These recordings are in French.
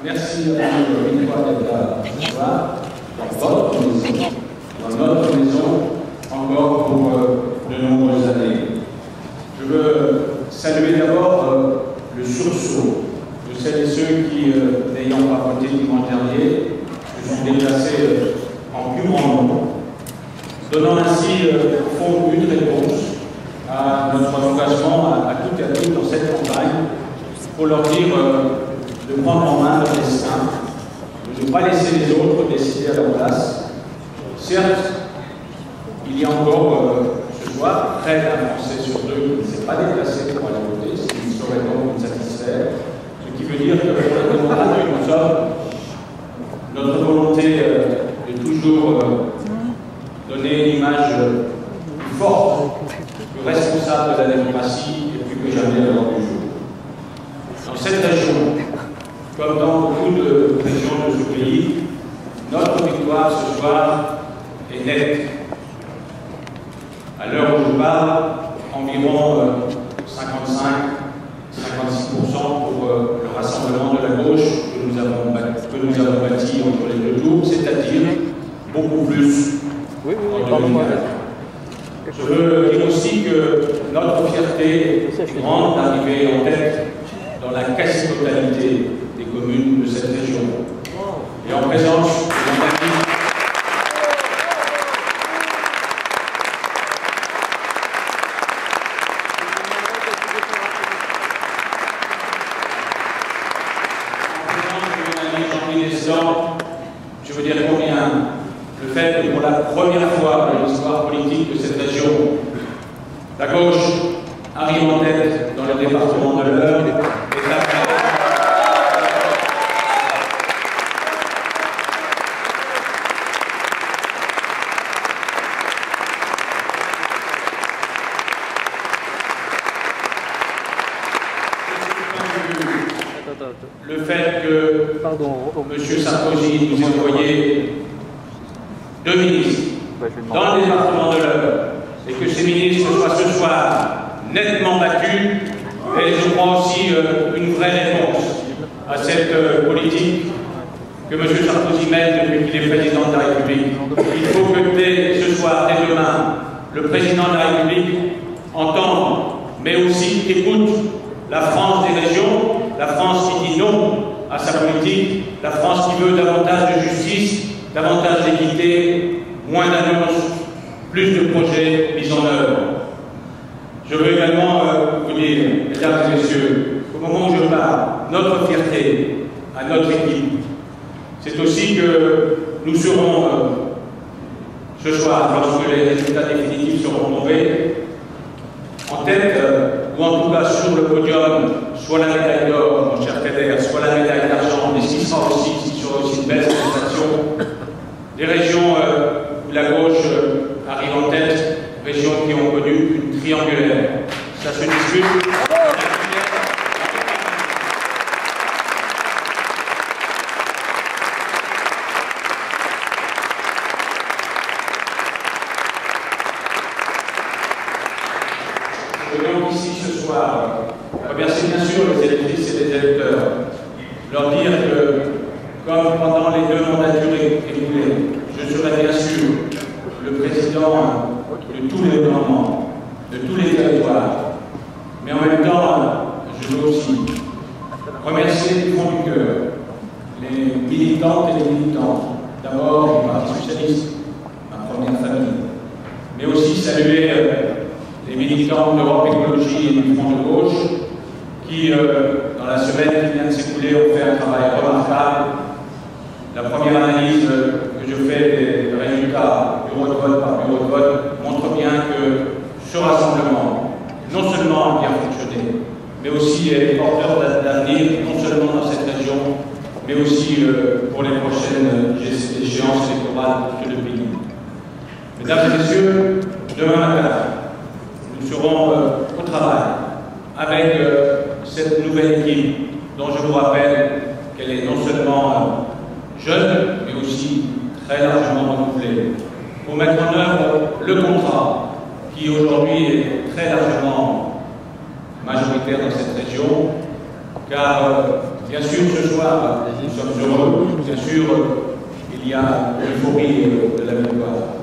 merci à vous une fois d'être là ce soir, dans votre maison, dans notre maison, encore pour de nombreuses années. Je veux saluer d'abord le sursaut de celles et ceux qui, n'ayant pas voté dimanche dernier, se sont déplacés en plus grand nombre, donnant ainsi, au fond, une réponse à notre engagement à toutes et à tous dans cette campagne, pour leur dire de prendre en main leur destin, de ne pas laisser les autres décider à leur place. Certes, il y a encore ce soir près d'un Français sur deux qui ne s'est pas déplacé pour aller voter, ce qui ne saurait donc nous satisfaire. Ce qui veut dire que pour la démocratie que nous sommes, notre volonté de toujours donner une image plus forte, plus responsable de la démocratie et plus que jamais à l'ordre du jour. Dans cette région, comme dans beaucoup de régions de ce pays, notre victoire ce soir est nette. À l'heure où je parle, environ 55-56% pour le rassemblement de la gauche que nous avons bâti entre les deux tours, c'est-à-dire beaucoup plus en 2004. Je veux dire aussi que notre fierté est grande d'arriver en tête dans la quasi-totalité des communes de cette région. Et en présence de je veux dire combien le fait que pour la première fois dans l'histoire politique de cette région, la gauche arrive en tête dans le département de l'Eure et le fait que M. Sarkozy nous ait envoyé 2 ministres dans le département de l'Eure et que ces ministres soient ce soir nettement battus, et je crois aussi une vraie réponse à cette politique que M. Sarkozy mène depuis qu'il est président de la République. Il faut que dès ce soir, dès demain, le président de la République entende, mais aussi écoute la France des régions, la France qui dit non à sa politique, la France qui veut davantage de justice, davantage d'équité, moins d'annonces, plus de projets mis en œuvre. Je veux également vous dire, mesdames et messieurs, au moment où je parle, notre fierté à notre équipe, c'est aussi que nous serons ce soir, lorsque les résultats définitifs seront tombés, en tête, ou en tout cas sur le podium, soit la médaille d'or, mon cher Kader, soit la médaille d'argent, mais ce qui sera aussi une belle satisfaction. Des régions où la gauche arrive en tête, régions qui ont connu une triangulaire. Ça se discute. Je veux donc ici ce soir remercier bien sûr les électrices et les électeurs, leur dire que, comme pendant les 2 mandatures écoulées, je serai bien sûr le président de tous les gouvernements, de tous les territoires, mais en même temps, je veux aussi remercier du fond du cœur les militantes et les militants, d'abord du Parti Socialiste, ma première famille, mais aussi saluer les militants d'Europe Écologie et du Front de Gauche qui, dans la semaine qui vient de s'écouler, ont fait un travail remarquable. La première analyse que je fais des résultats bureau de vote par bureau de vote montre bien que ce rassemblement, non seulement a bien fonctionné, mais aussi est porteur d'avenir, non seulement dans cette région, mais aussi pour les prochaines échéances électorales de tout le pays. Mesdames et messieurs, demain matin, nous serons au travail avec cette nouvelle équipe dont je vous rappelle qu'elle est non seulement jeune, mais aussi très largement renouvelée, pour mettre en œuvre le contrat qui aujourd'hui est très largement majoritaire dans cette région, car Bien sûr, ce soir, nous sommes heureux. Bien sûr, il y a l'euphorie de la victoire.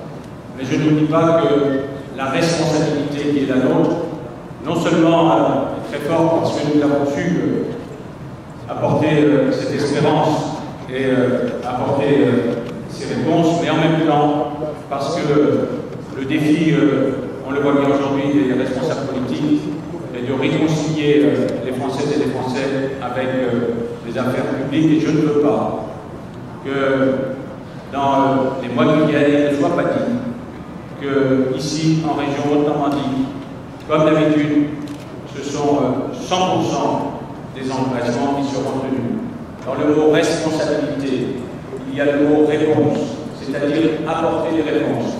Mais je n'oublie pas que la responsabilité qui est la nôtre, non seulement est très forte parce que nous avons su apporter cette espérance et apporter ces réponses, mais en même temps parce que le défi, on le voit bien aujourd'hui, des responsables politiques, est de réconcilier les Françaises et les Français avec les affaires publiques. Et je ne veux pas que dans les mois qui viennent, il ne soit pas dit que ici, en région Haute-Normandie, comme d'habitude, ce sont 100% des engagements qui seront tenus. Dans le mot responsabilité, il y a le mot réponse, c'est-à-dire apporter des réponses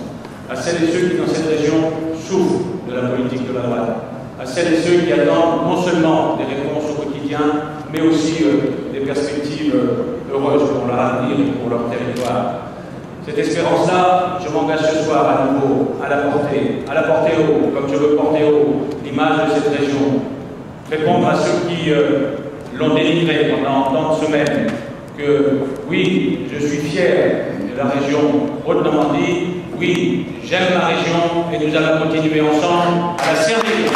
à celles et ceux qui, dans cette région, souffrent de la politique de la droite, à celles et ceux qui attendent non seulement des réponses au quotidien, mais aussi des perspectives heureuses pour leur avenir et pour leur territoire. Cette espérance-là, je m'engage ce soir à nouveau à la porter haut, comme je veux porter haut l'image de cette région. Répondre à ceux qui l'ont dénigré pendant tant de semaines, que oui, je suis fier de la région Haute-Normandie, oui, j'aime ma région et nous allons continuer ensemble à la servir.